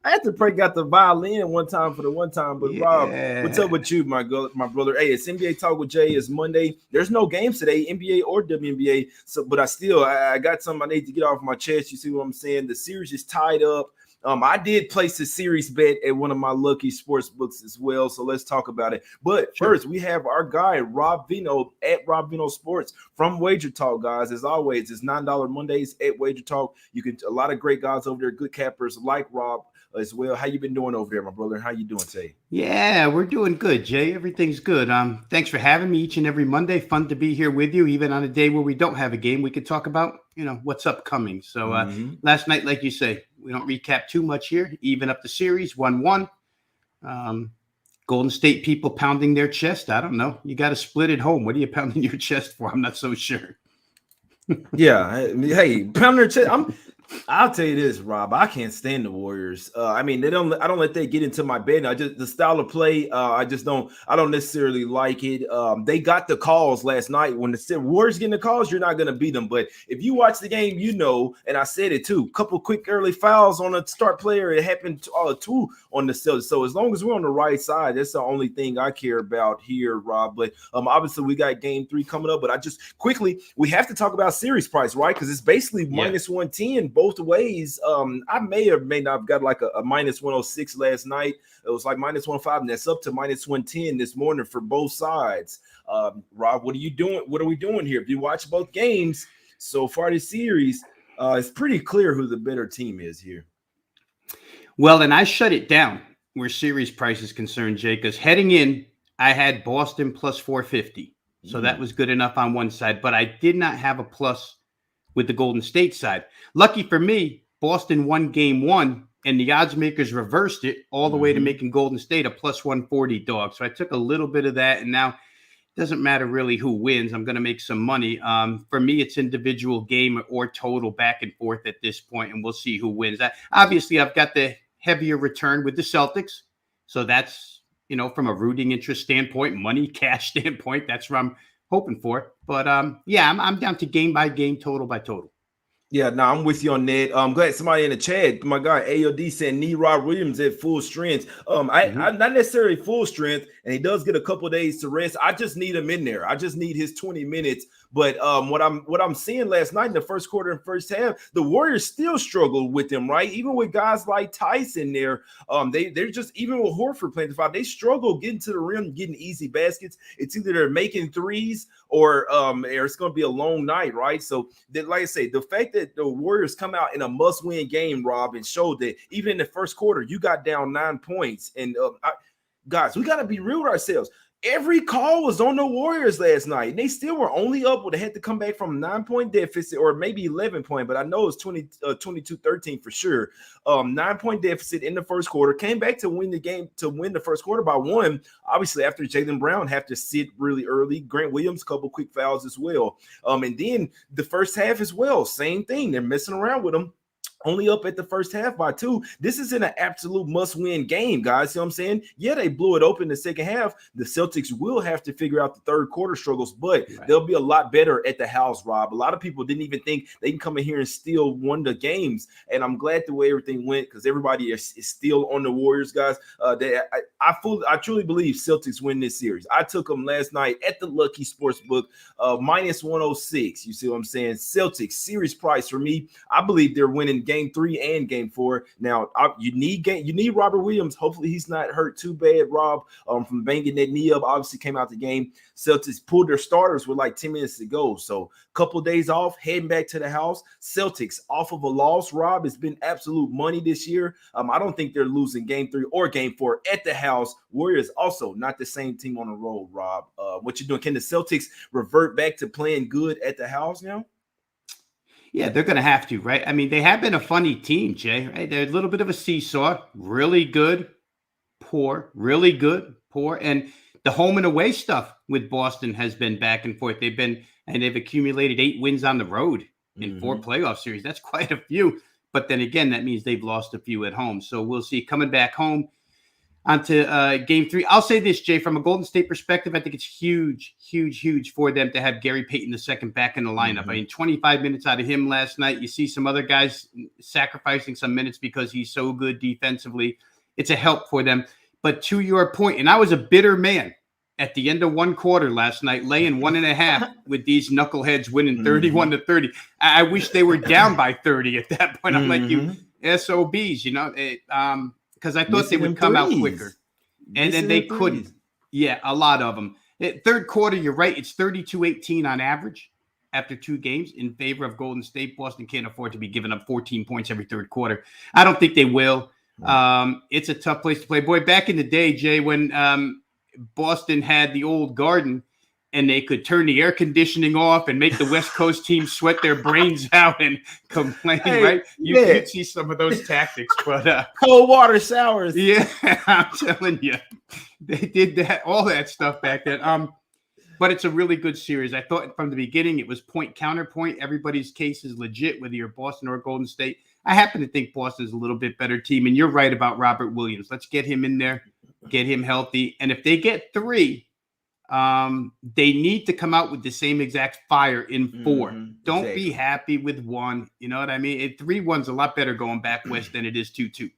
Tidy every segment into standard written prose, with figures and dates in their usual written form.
I had to break out the violin one time for the one time. But Rob, what's up Yeah. with you, my brother? Hey, it's NBA Talk with Jay. It's Monday. There's no games today, NBA or WNBA. So, but I got something I need to get off my chest. You see what I'm saying? The series is tied up. I did place a series bet at one of my lucky sports books as well. So let's talk about it. But Sure. first, we have our guy, Rob Veno, at Rob Veno Sports from Wager Talk, guys. As always, it's $9 Mondays at Wager Talk. You can a lot of great guys over there, good cappers like Rob as well. How you been doing over there, my brother? How you doing today? Yeah, we're doing good, Jay. Everything's good. Thanks for having me each and every Monday. Fun to be here with you, even on a day where we don't have a game. We could talk about, what's upcoming. So last night, like you say, we don't recap too much here. Even up the series, 1-1. Golden State people pounding their chest. I don't know. You got to split at home. What are you pounding your chest for? I'm not so sure. Yeah, hey, pound their chest. I'll tell you this, Rob. I can't stand the Warriors. I mean, I don't let that get into my bed. I just the style of play. I don't necessarily like it. They got the calls last night. When the Warriors getting the calls, you're not gonna beat them. But if you watch the game, and I said it too. Couple quick early fouls on a start player. It happened two on the Celtics. So as long as we're on the right side, that's the only thing I care about here, Rob. But obviously we got Game 3 coming up. But I just quickly we have to talk about series price, right? Because it's basically minus 110 both ways. I may or may not have got like a minus 106 last night. It was like minus 105, and that's up to minus 110 this morning for both sides. Rob, what are you doing? What are we doing here? If you watch both games so far this series, it's pretty clear who the better team is here. Well, and I shut it down where series price is concerned, Jay, because heading in, I had Boston plus 450. So that was good enough on one side, but I did not have a plus with the Golden State side. Lucky for me, Boston won game 1, and the odds makers reversed it all the way to making Golden State a plus 140 dog. So I took a little bit of that, and now it doesn't matter really who wins. I'm going to make some money. For me, it's individual game or total back and forth at this point, and we'll see who wins. Obviously, I've got the heavier return with the Celtics. So that's, from a rooting interest standpoint, money, cash standpoint, that's where I'm hoping for. But I'm down to game by game, total by total. Yeah, no, I'm with you on that. Glad somebody in the chat, my guy AOD said need Rob Williams at full strength. I'm not necessarily full strength, and he does get a couple of days to rest. I just need him in there. I just need his 20 minutes. But what I'm seeing last night in the first quarter and first half, the Warriors still struggled with them, right? Even with guys like Tyson there, they're just, even with Horford playing the 5, they struggle getting to the rim, getting easy baskets. It's either they're making threes or it's going to be a long night, right? So, like I say, the fact that the Warriors come out in a must-win game, Rob, and showed that even in the first quarter, you got down 9 points. And guys, we got to be real with ourselves. Every call was on the Warriors last night, and they still were only up. They had to come back from a 9-point deficit, or maybe 11 point, but I know it's 22-13 for sure. 9-point deficit in the first quarter, came back to win the game, to win the first quarter by 1. Obviously, after Jaylen Brown have to sit really early, Grant Williams, couple quick fouls as well. And then the first half as well, same thing. They're messing around with them. Only up at the first half by 2. This is an absolute must-win game, guys. See what I'm saying? Yeah, they blew it open in the second half. The Celtics will have to figure out the third quarter struggles, but they'll be a lot better at the house, Rob. A lot of people didn't even think they can come in here and still win the games, and I'm glad the way everything went because everybody is still on the Warriors, guys. I truly believe Celtics win this series. I took them last night at the Lucky Sportsbook, minus 106. You see what I'm saying? Celtics series price for me. I believe they're winning Game 3 and Game 4. Now you need Robert Williams. Hopefully he's not hurt too bad, Rob. From banging that knee up, obviously came out the game. Celtics pulled their starters with like 10 minutes to go. So a couple of days off, heading back to the house. Celtics off of a loss, Rob. It's been absolute money this year. I don't think they're losing Game 3 or Game 4 at the house. Warriors also not the same team on the road, Rob. What you doing? Can the Celtics revert back to playing good at the house now? Yeah, they're going to have to, right? I mean, they have been a funny team, Jay, right? They're a little bit of a seesaw, really good, poor, really good, poor. And the home and away stuff with Boston has been back and forth. They've accumulated 8 wins on the road in 4 playoff series. That's quite a few. But then again, that means they've lost a few at home. So we'll see. Coming back home, onto game 3. I'll say this, Jay, from a Golden State perspective, I think it's huge for them to have Gary Payton II back in the lineup. I mean, 25 minutes out of him last night. You see some other guys sacrificing some minutes because he's so good defensively. It's a help for them. But to your point, and I was a bitter man at the end of one quarter last night, laying 1.5 with these knuckleheads winning 31-30. I wish they were down by 30 at that point. I'm like, you SOBs, because I thought they would come out quicker. And then they couldn't. Yeah, a lot of them. Third quarter, you're right. It's 32-18 on average after 2 games in favor of Golden State. Boston can't afford to be giving up 14 points every third quarter. I don't think they will. It's a tough place to play. Boy, back in the day, Jay, when Boston had the old Garden and they could turn the air conditioning off and make the West Coast team sweat their brains out and complain, right? You could see some of those tactics, but cold water showers. Yeah, I'm telling you, they did that, all that stuff back then. But it's a really good series. I thought from the beginning it was point counterpoint. Everybody's case is legit, whether you're Boston or Golden State. I happen to think Boston's a little bit better team, and you're right about Robert Williams. Let's get him in there, get him healthy, and if they get 3. They need to come out with the same exact fire in 4. Don't be happy with 1. You know what I mean? 3-1's a lot better going back west than it is 2-2.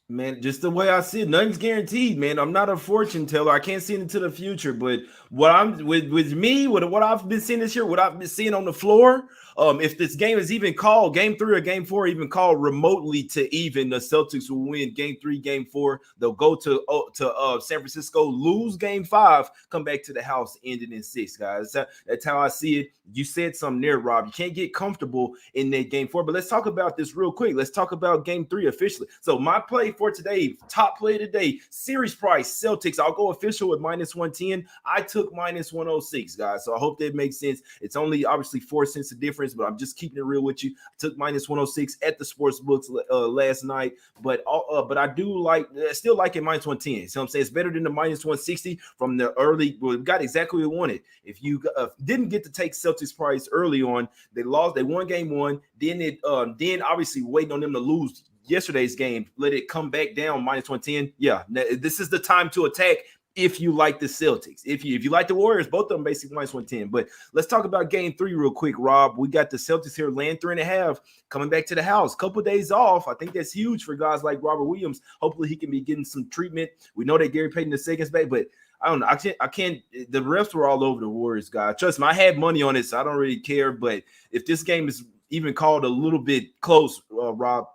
Man, just the way I see it, nothing's guaranteed, man. I'm not a fortune teller. I can't see into the future, but what I'm with what I've been seeing this year, what I've been seeing on the floor, if this game is even called game 3 or game 4, even called remotely to even, the Celtics will win game 3, game 4. They'll go to San Francisco, lose game 5, come back to the house, ending in 6, guys. That's how I see it. You said something there, Rob. You can't get comfortable in that game 4, but let's talk about this real quick. Let's talk about game 3 officially. So my play for today, top play today, series price, Celtics. I'll go official with -110. I took -106, guys. So I hope that makes sense. It's only obviously 4 cents of difference, but I'm just keeping it real with you. I took -106 at the sports books last night, but I do still like it -110. So I'm saying it's better than the -160 from the early. Well, we got exactly what we wanted. If you didn't get to take Celtics price early on, they lost. They won game 1. Then obviously waiting on them to lose yesterday's game, let it come back down -110. Yeah, this is the time to attack if you like the Celtics. If you like the Warriors, both of them basically -110. But let's talk about game 3 real quick, Rob. We got the Celtics here laying 3.5, coming back to the house. Couple days off. I think that's huge for guys like Robert Williams. Hopefully he can be getting some treatment. We know that Gary Payton II's back, but I don't know. I can't. The refs were all over the Warriors, guys. Trust me, I had money on it, so I don't really care. But if this game is even called a little bit close, Rob,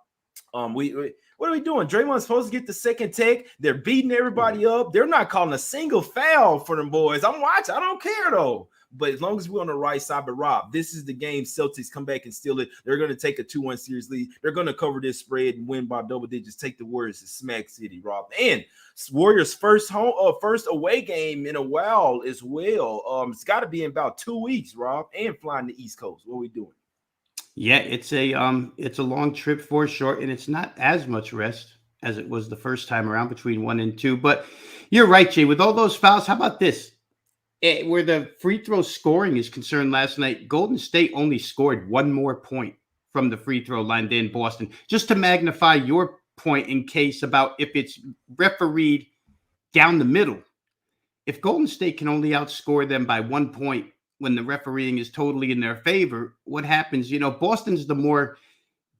what are we doing? Draymond's supposed to get the second tech. They're beating everybody up. They're not calling a single foul for them boys. I'm watching. I don't care though. But as long as we're on the right side, but Rob, this is the game. Celtics come back and steal it. They're going to take a 2-1 series lead. They're going to cover this spread and win by double digits. Take the Warriors to Smack City, Rob. And Warriors' first away game in a while as well. It's got to be in about 2 weeks, Rob, and flying the East Coast. What are we doing? Yeah, it's a long trip for short, and it's not as much rest as it was the first time around between 1 and 2. But you're right, Jay. With all those fouls, how about this? Where the free throw scoring is concerned last night, Golden State only scored 1 more point from the free throw line than Boston. Just to magnify your point in case about if it's refereed down the middle. If Golden State can only outscore them by 1 point when the refereeing is totally in their favor, what happens? Boston's the more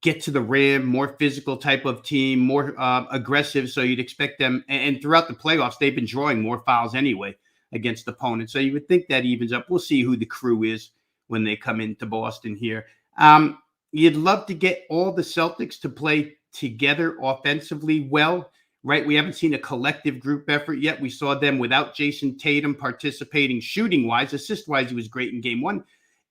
get to the rim, more physical type of team, more aggressive. So you'd expect them. And throughout the playoffs, they've been drawing more fouls anyway against opponents. So you would think that evens up. We'll see who the crew is when they come into Boston here. You'd love to get all the Celtics to play together offensively well, right? We haven't seen a collective group effort yet. We saw them without Jason Tatum participating shooting-wise. Assist-wise, he was great in game 1,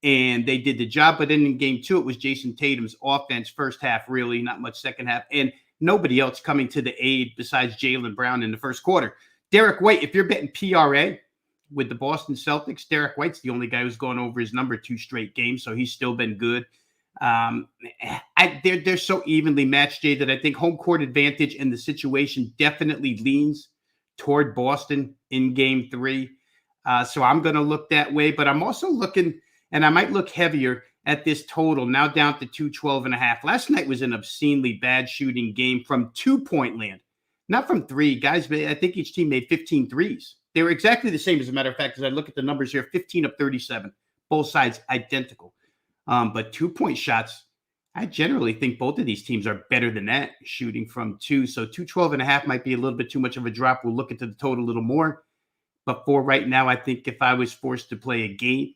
and they did the job. But then in game 2, it was Jason Tatum's offense first half, really, not much second half, and nobody else coming to the aid besides Jaylen Brown in the first quarter. Derek White, if you're betting PRA with the Boston Celtics, Derek White's the only guy who's gone over his number 2 straight games, so he's still been good. They're so evenly matched, Jay, that I think home court advantage and the situation definitely leans toward Boston in game 3. So I'm going to look that way, but I'm also looking, and I might look heavier at this total now down to 212.5. Last night was an obscenely bad shooting game from 2-point land. Not from three. Guys, I think each team made 15 threes. They were exactly the same, as a matter of fact, as I look at the numbers here, 15 of 37. Both sides identical. But 2-point shots, I generally think both of these teams are better than that, shooting from two. So 212.5 might be a little bit too much of a drop. We'll look into the total a little more. But for right now, I think if I was forced to play a game,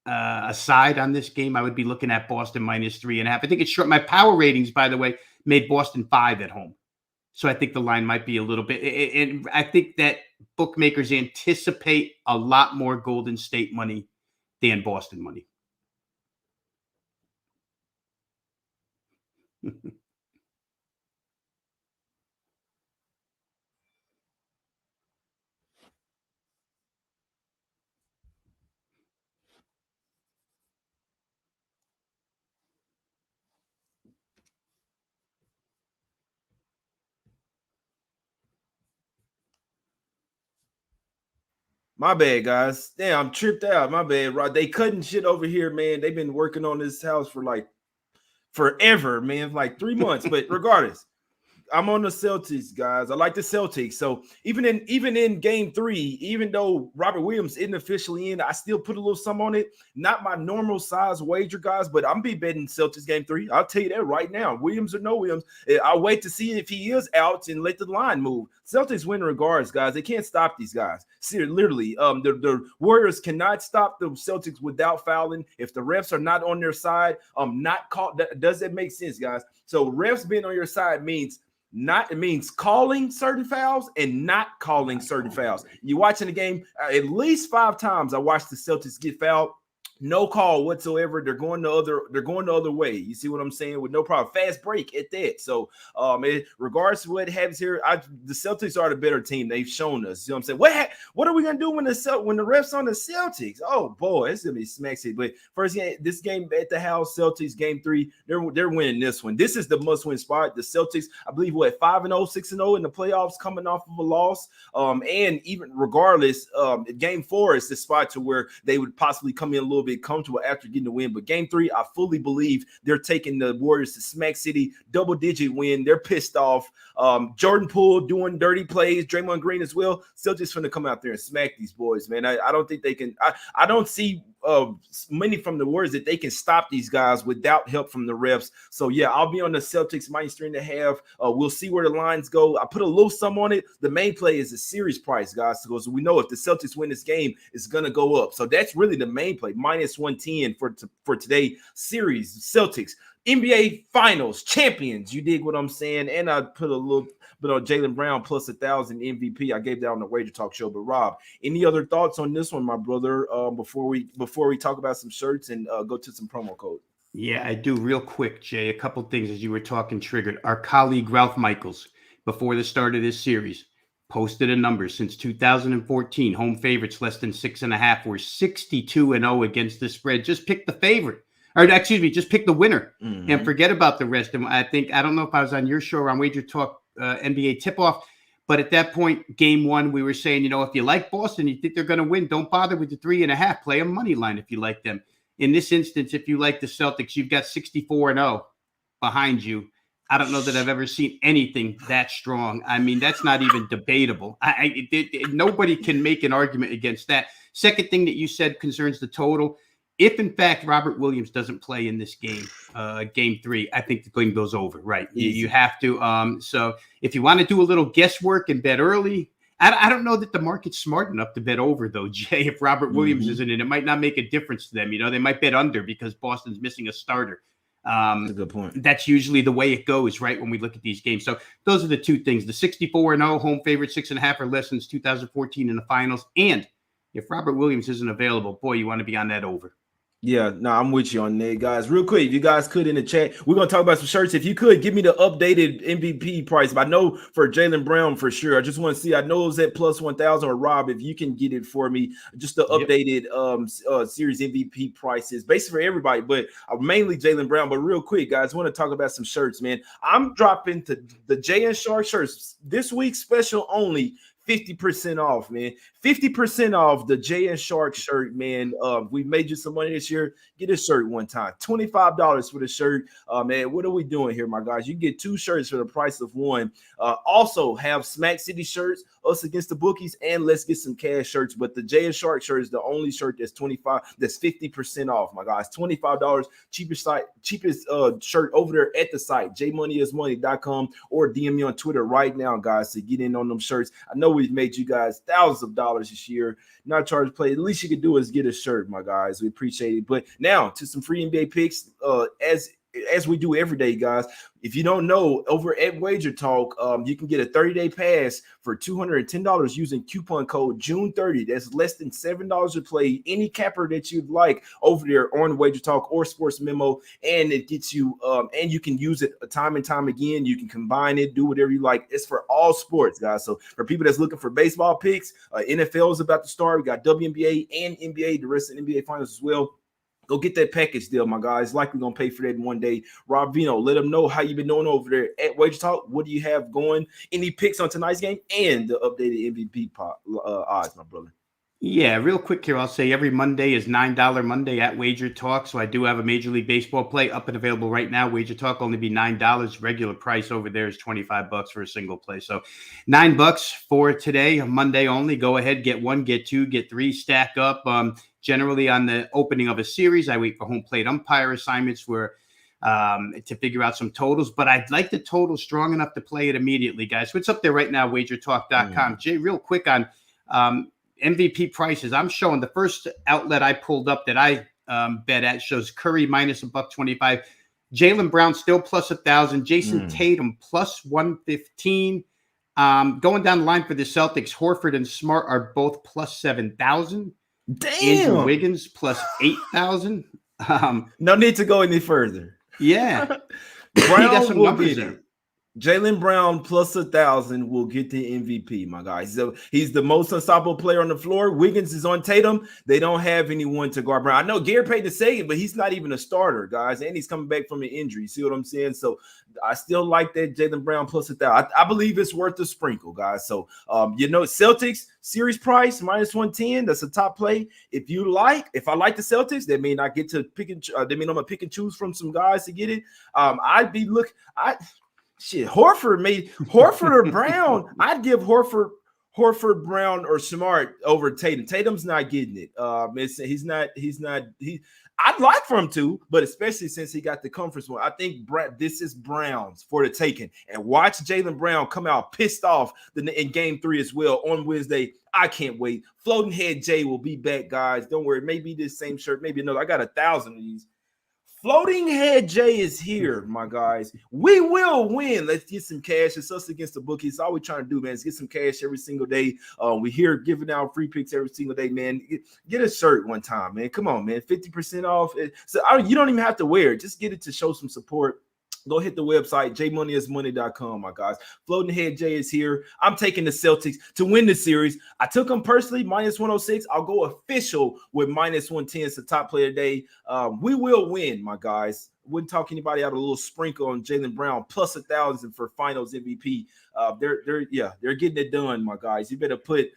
aside on this game, I would be looking at Boston minus 3.5. I think it's short. My power ratings, by the way, made Boston 5 at home. So I think the line might be a little bit, and I think that bookmakers anticipate a lot more Golden State money than Boston money. My bad, guys. Damn, I'm tripped out. My bad, Rod. They cutting shit over here, man. They've been working on this house for like forever, man, like 3 months. But regardless, I'm on the Celtics, guys. I like the Celtics. So even in game 3, even though Robert Williams isn't officially in, I still put a little sum on it. Not my normal size wager, guys, but I'm be betting Celtics game 3. I'll tell you that right now. Williams or no Williams. I'll wait to see if he is out and let the line move. Celtics win regardless, guys. They can't stop these guys. See, literally, the Warriors cannot stop the Celtics without fouling. If the refs are not on their side, not caught. Does that make sense, guys? So refs being on your side means it means calling certain fouls and not calling certain fouls. You're watching the game at least 5 times. I watched the Celtics get fouled. No call whatsoever. They're going the other way. You see what I'm saying? With no problem. Fast break at that. So regards to what happens here, the Celtics are the better team. They've shown us. You know what I'm saying? What are we gonna do when the refs on the Celtics? Oh boy, it's gonna be smack city. But first game, this game at the house, Celtics game 3, they're winning this one. This is the must-win spot. The Celtics, I believe, 5-0, 6-0 in the playoffs, coming off of a loss. And even regardless, game 4 is the spot to where they would possibly come in a little bit comfortable after getting the win. But game 3, I fully believe they're taking the Warriors to Smack City, double-digit win. They're pissed off. Jordan Poole doing dirty plays, Draymond Green as well. Celtics finna come out there and smack these boys, man. I don't think they can. I don't see many from the Warriors that they can stop these guys without help from the refs. So yeah, I'll be on the Celtics minus 3.5. We'll see where the lines go. I put a little sum on it. The main play is a series price, guys, because we know if the Celtics win this game, it's gonna go up. So that's really the main play. Minus 110 for today series. Celtics NBA Finals champions. You dig what I'm saying? And I put a little bit on Jaylen Brown plus 1,000 MVP. I gave that on the Wager Talk show. But Rob, any other thoughts on this one, my brother? Before we talk about some shirts and go to some promo code. Yeah, I do. Real quick, Jay. A couple things as you were talking triggered. Our colleague Ralph Michaels, before the start of this series, posted a number since 2014. Home favorites less than 6.5 were 62-0 against the spread. Just pick the favorite. Or excuse me, just pick the winner and forget about the rest. And I don't know if I was on your show or on Wager Talk NBA tip-off, but at that point, game 1, we were saying, if you like Boston, you think they're going to win, don't bother with the 3.5. Play a money line if you like them. In this instance, if you like the Celtics, you've got 64-0 behind you. I don't know that I've ever seen anything that strong. I mean, that's not even debatable. Nobody can make an argument against that. Second thing that you said concerns the total. If, in fact, Robert Williams doesn't play in this game, game 3, I think the game goes over, right? You have to. So if you want to do a little guesswork and bet early, I don't know that the market's smart enough to bet over, though, Jay. If Robert Williams isn't in, it might not make a difference to them. They might bet under because Boston's missing a starter. That's a good point. That's usually the way it goes, right, when we look at these games. So those are the two things. The 64-0 home favorite, 6.5 or less since 2014 in the finals. And if Robert Williams isn't available, boy, you want to be on that over. Yeah, no, I'm with you on that, guys. Real quick, if you guys could in the chat, we're going to talk about some shirts. If you could, give me the updated MVP price. But I know for Jaylen Brown for sure. I just want to see. I know it was at plus 1,000. Or Rob, if you can get it for me, just the updated series MVP prices, basically for everybody, but mainly Jaylen Brown. But real quick, guys, I want to talk about some shirts, man. I'm dropping to the Jay and Shark shirts this week, special only. 50% off, man. 50% off the Jay and Shark shirt, man. We made you some money this year. Get a shirt one time. $25 for the shirt. Man, what are we doing here, my guys? You can get 2 shirts for the price of one. Also have Smack City shirts, Us Against the Bookies, and Let's Get Some Cash shirts. But the Jay and Shark shirt is the only shirt that's 50% off, my guys. $25, cheapest shirt over there at the site, jmoneyismoney.com, or DM me on Twitter right now, guys, to get in on them shirts. I know we've made you guys thousands of dollars this year, not charge play. The least you can do is get a shirt, my guys. We appreciate it. But now to some free NBA picks, as we do every day, guys. If you don't know, over at Wager Talk, you can get a 30-day pass for $210 using coupon code June30. That's less than $7 to play any capper that you'd like over there on Wager Talk or Sports Memo, and it gets you, and you can use it time and time again. You can combine it, do whatever you like. It's for all sports, guys. So for people that's looking for baseball picks, NFL is about to start. We got WNBA and NBA, the rest of the NBA finals as well. Go get that package deal, my guys. Likely gonna pay for that in one day. Rob Veno, let them know how you've been doing over there at Wager Talk. What do you have going? Any picks on tonight's game and the updated MVP odds, my brother? Yeah, real quick here, I'll say every Monday is $9 Monday at Wager Talk. So I do have a Major League Baseball play up and available right now. Wager Talk only be $9. Regular price over there is $25 for a single play. So $9 for today, Monday only. Go ahead, get 1, get 2, get 3, stack up. Generally on the opening of a series, I wait for home plate umpire assignments where to figure out some totals, but I'd like the total strong enough to play it immediately, guys. So it's up there right now, wagertalk.com. Jay, real quick on MVP prices. I'm showing the first outlet I pulled up that I bet at shows Curry minus $125, Jaylen Brown still plus 1,000, Jason Tatum plus 115. Going down the line for the Celtics, Horford and Smart are both plus 7,000. Damn. Andrew Wiggins plus 8,000. No need to go any further. Yeah. Brown got some will numbers get there. it. Jaylen Brown plus 1,000 will get the MVP, my guys. So he's the most unstoppable player on the floor. Wiggins is on Tatum. They don't have anyone to guard Brown. I know Gary Payton is saying, but he's not even a starter, guys, and he's coming back from an injury. See what I'm saying? So I still like that Jaylen Brown plus 1,000. I believe it's worth a sprinkle, guys. So Celtics series price minus 110. That's a top play. If I like the Celtics, that mean I get to pick and that mean I'm gonna pick and choose from some guys to get it. Horford or Brown. I'd give Horford, Brown, or Smart over Tatum. Tatum's not getting it. I'd like for him to, but especially since he got the conference one. I think this is Brown's for the taking. And watch Jaylen Brown come out pissed off in game 3 as well on Wednesday. I can't wait. Floating Head Jay will be back, guys. Don't worry. Maybe this same shirt, maybe another. I got 1,000 of these. Floating Head Jay is here, my guys. We will win. Let's get some cash. It's Us Against the Bookies. It's all we're trying to do, man. Is get some cash every single day. We're here giving out free picks every single day, man. Get a shirt one time, man. Come on, man. 50% off. So you don't even have to wear it. Just get it to show some support. Go hit the website, jmoneyismoney.com, my guys. Floating Head Jay is here. I'm taking the Celtics to win the series. I took them personally, minus 106. I'll go official with minus 110. It's the top player today. We will win, my guys. Wouldn't talk anybody out a little sprinkle on Jaylen Brown plus 1,000 for Finals MVP. They're getting it done, my guys. You better put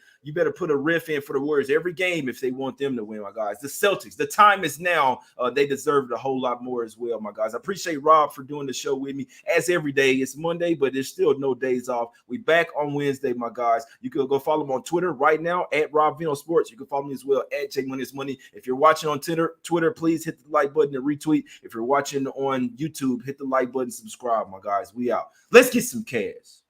a riff in for the Warriors every game if they want them to win, my guys. The Celtics, the time is now. They deserve it a whole lot more as well, my guys. I appreciate Rob for doing the show with me as every day. It's Monday, but there's still no days off. We back on Wednesday, my guys. You can go follow him on Twitter right now at Rob Veno Sports. You can follow me as well at JMoneyIsMoney. If you're watching on Twitter, please hit the like button and retweet. If you're watching on YouTube, hit the like button, subscribe, my guys. We out. Let's get some cash.